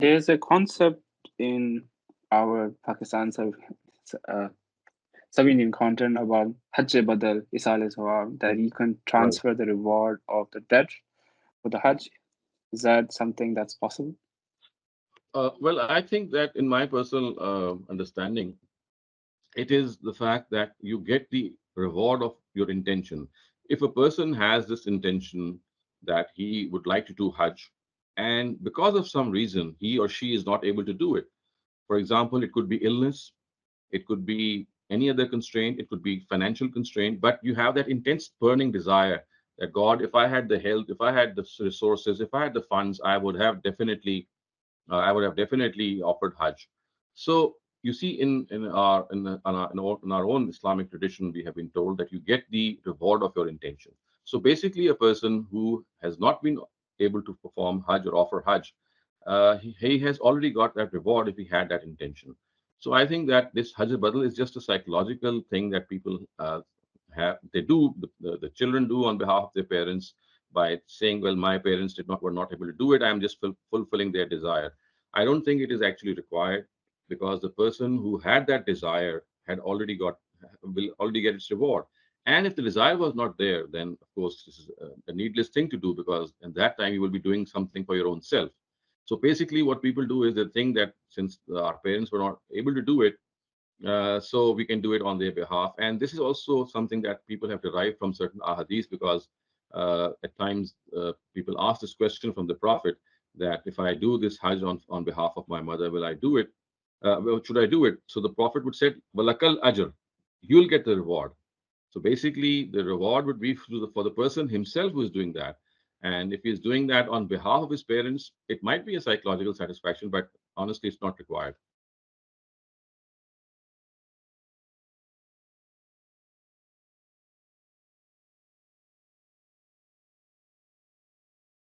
there's a concept in our Pakistan uh, sub-Indian content about Hajj badl, isal sawab, that you can Right. transfer the reward of the debt for the Hajj. Is that something that's possible? Well, I think that in my personal understanding, it is the fact that you get the reward of your intention. If a person has this intention that he would like to do Hajj, and because of some reason he or she is not able to do it, for example, it could be illness, it could be any other constraint, it could be financial constraint, but you have that intense burning desire that God, if I had the health, if I had the resources, if I had the funds, I would have definitely offered Hajj. So you see, in our own Islamic tradition, we have been told that you get the reward of your intention. So basically, a person who has not been able to perform Hajj or offer Hajj, he has already got that reward if he had that intention. So I think that this Hajj Badal is just a psychological thing that people they do, the children do on behalf of their parents by saying, well, my parents were not able to do it. I'm just fulfilling their desire. I don't think it is actually required because the person who had that desire had already got will already get its reward. And if the desire was not there, then of course this is a needless thing to do because at that time you will be doing something for your own self. So basically, what people do is they think that since our parents were not able to do it, so we can do it on their behalf. And this is also something that people have derived from certain ahadiths because at times people ask this question from the Prophet that if I do this Hajj on behalf of my mother, will I do it? Well, should I do it? So the Prophet would say, Walakal ajr, you'll get the reward. So basically, the reward would be for the person himself who is doing that. And if he's doing that on behalf of his parents, it might be a psychological satisfaction, but honestly, it's not required.